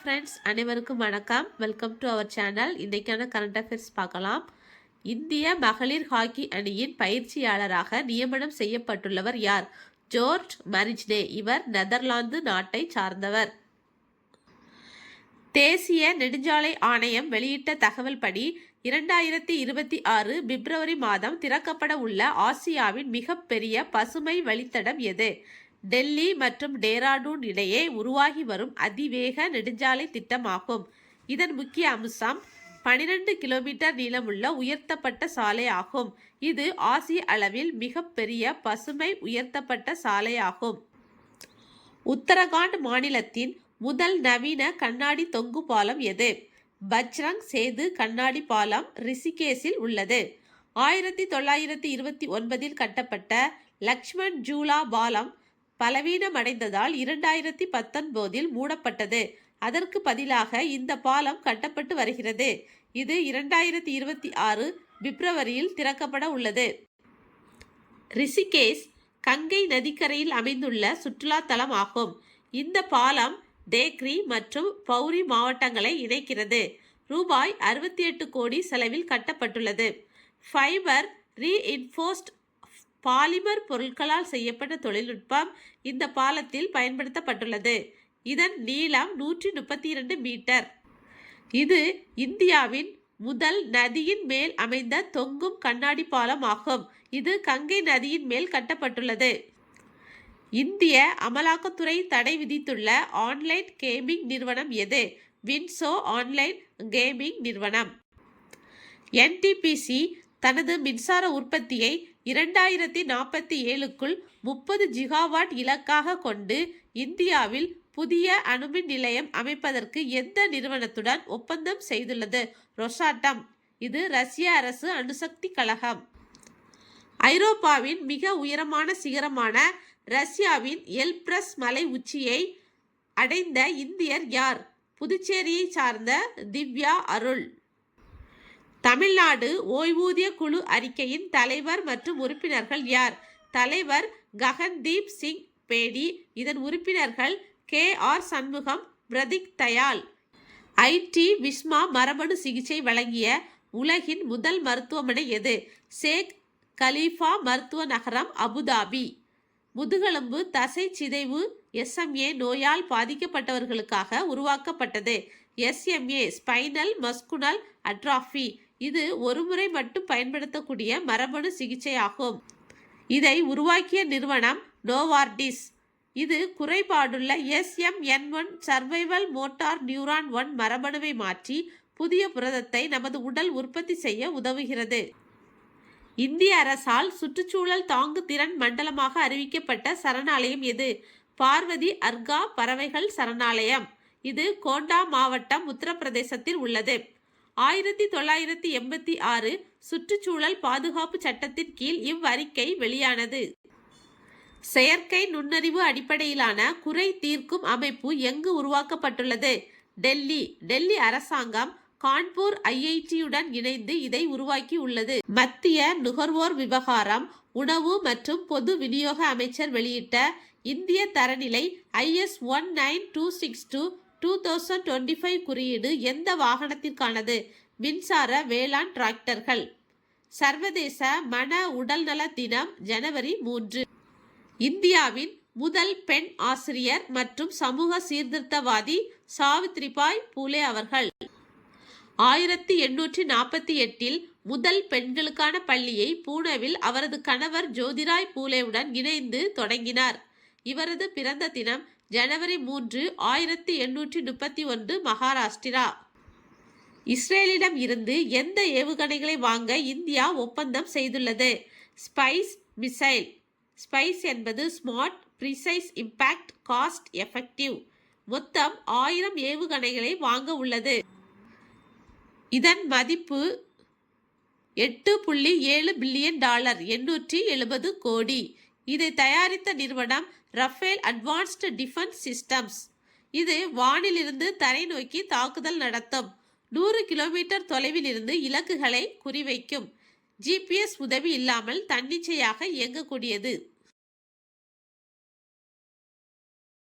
Friends, அனைவருக்கும் வணக்கம். Welcome to our channel. இன்றைக்கான கரண்ட் அஃபேர்ஸ் பார்க்கலாம். இந்திய மகளிர் ஹாக்கி அணியின் பயிற்சியாளராக நியமனம் செய்யப்பட்டுள்ளவர் யார்? Sjoerd Marijne. இவர் நெதர்லாந்து நாட்டை சார்ந்தவர். தேசிய நெடுஞ்சாலை ஆணையம் வெளியிட்ட தகவல் படி 2026 பிப்ரவரி மாதம் திறக்கப்பட உள்ள ஆசியாவின் மிகப்பெரிய பசுமை வழித்தடம் எது? டெல்லி மற்றும் டேராடூன் இடையே உருவாகி வரும் அதிவேக நெடுஞ்சாலை திட்டமாகும். இதன் முக்கிய அம்சம் 12 கிலோமீட்டர் நீளமுள்ள உயர்த்தப்பட்ட சாலை ஆகும். இது ஆசிய அளவில் மிகப்பெரிய பசுமை உயர்த்தப்பட்ட சாலையாகும். உத்தரகாண்ட் மாநிலத்தின் முதல் நவீன கண்ணாடி தொங்கு பாலம் எது? பஜ்ரங் சேது கண்ணாடி பாலம் ரிஷிகேஷில் உள்ளது. 1929 கட்டப்பட்ட லக்ஷ்மண் ஜூலா பாலம் பலவீனமடைந்ததால் 2019 மூடப்பட்டது. அதற்கு பதிலாக இந்த பாலம் கட்டப்பட்டு வருகிறது. இது 2026 பிப்ரவரியில் திறக்கப்பட உள்ளது. ரிஷிகேஷ் கங்கை நதிக்கரையில் அமைந்துள்ள சுற்றுலா தலம் ஆகும். இந்த பாலம் தேக்ரி மற்றும் பௌரி மாவட்டங்களை இணைக்கிறது. ரூபாய் 68 கோடி செலவில் கட்டப்பட்டுள்ளது. ஃபைபர் ரீஇன்ஃபோர்ஸ்ட் பாலிமர் பொருட்களால் செய்யப்பட்ட தொழில்நுட்பம் இந்த பாலத்தில் பயன்படுத்தப்பட்டுள்ளது. இதன் நீளம் 132 மீட்டர். இது இந்தியாவின் முதல் நதியின் மேல் அமைந்த தொங்கும் கண்ணாடி பாலம் ஆகும். இது கங்கை நதியின் மேல் கட்டப்பட்டுள்ளது. இந்திய அமலாக்கத்துறை தடை விதித்துள்ள ஆன்லைன் கேமிங் நிறுவனம் எது? வின்சோ ஆன்லைன் கேமிங் நிறுவனம். NTPC தனது மின்சார உற்பத்தியை 2047க்குள் 30 ஜிகாவாட் இலக்காக கொண்டு இந்தியாவில் புதிய அணுமின் நிலையம் அமைப்பதற்கு எந்த நிறுவனத்துடன் ஒப்பந்தம் செய்துள்ளது? ரொசாட்டம். இது ரஷ்ய அரசு அணுசக்தி கழகம். ஐரோப்பாவின் மிக உயரமான சிகரமான ரஷ்யாவின் எல்ப்ரஸ் மலை உச்சியை அடைந்த இந்தியர் யார்? புதுச்சேரியை சார்ந்த திவ்யா அருள். தமிழ்நாடு ஓய்வூதிய குழு அறிக்கையின் தலைவர் மற்றும் உறுப்பினர்கள் யார்? தலைவர் ககன்தீப் சிங் பேடி. இதன் உறுப்பினர்கள் KR சண்முகம், பிரதீக் தயாள். IT விஸ்மா மரபணு சிகிச்சை வழங்கிய உலகின் முதல் மருத்துவமனை எது? ஷேக் கலீஃபா மருத்துவ நகரம், அபுதாபி. முதுகெலும்பு தசை சிதைவு SMA நோயால் பாதிக்கப்பட்டவர்களுக்காக உருவாக்கப்பட்டது. SMA spinal muscular atrophy. இது ஒருமுறை மட்டும் பயன்படுத்தக்கூடிய மரபணு சிகிச்சை ஆகும். இதை உருவாக்கிய நிறுவனம் நோவார்டிஸ். இது குறைபாடுள்ள SMN1 சர்வைவல் மோட்டார் நியூரான் 1 மரபணுவை மாற்றி புதிய புரதத்தை நமது உடல் உற்பத்தி செய்ய உதவுகிறது. இந்திய அரசால் சுற்றுச்சூழல் தாங்கு திறன் மண்டலமாக அறிவிக்கப்பட்ட சரணாலயம் எது? பார்வதி அர்கா பறவைகள் சரணாலயம். இது கோண்டா மாவட்டம், உத்தரப்பிரதேசத்தில் உள்ளது. 1986 சுற்றுச்சூழல் பாதுகாப்பு சட்டத்தின் கீழ் இவ்வறிக்கை வெளியானது. செயற்கை நுண்ணறிவு அடிப்படையிலான குறை தீர்க்கும் அமைப்பு எங்கு உருவாக்கப்பட்டுள்ளது? டெல்லி. டெல்லி அரசாங்கம் கான்பூர் IITயுடன் இணைந்து இதை உருவாக்கி உள்ளது. மத்திய நுகர்வோர் விவகாரம், உணவு மற்றும் பொது விநியோக அமைச்சர் வெளியிட்ட இந்திய தரநிலை IS 19262/2025 குறியீடு எந்த வாகனத்திற்கானது? மின்சார வேளாண் டிராக்டர்கள். சர்வதேச மன உடல்நல தினம் ஜனவரி 3. இந்தியாவின் முதல் பெண் ஆசிரியர் மற்றும் சமூக சீர்திருத்தவாதி சாவித்ரிபாய் பூலே அவர்கள். 1848 முதல் பெண்களுக்கான பள்ளியை பூனேவில் அவரது கணவர் ஜோதிராய் பூலேவுடன் இணைந்து தொடங்கினார். இவரது பிறந்த தினம் ஜனவரி 3, 1831. மகாராஷ்டிரா. இஸ்ரேலிடம் இருந்து எந்த ஏவுகணைகளை வாங்க இந்தியா ஒப்பந்தம் செய்துள்ளது? SPICE missile. ஸ்பைஸ் என்பது smart, precise, impact, cost effective. மொத்தம் 1000 ஏவுகணைகளை வாங்க உள்ளது. இதன் மதிப்பு $8.7 பில்லியன், 870 கோடி. இதை தயாரித்த நிறுவனம் ரஃபேல் அட்வான்ஸ்டு டிஃபென்ஸ் சிஸ்டம்ஸ். இது வானிலிருந்து தரை நோக்கி தாக்குதல் நடத்தும். 100 கிலோமீட்டர் தொலைவில் இருந்து இலக்குகளை குறிவைக்கும். GPS உதவி இல்லாமல் தன்னிச்சையாக இயங்கக்கூடியது.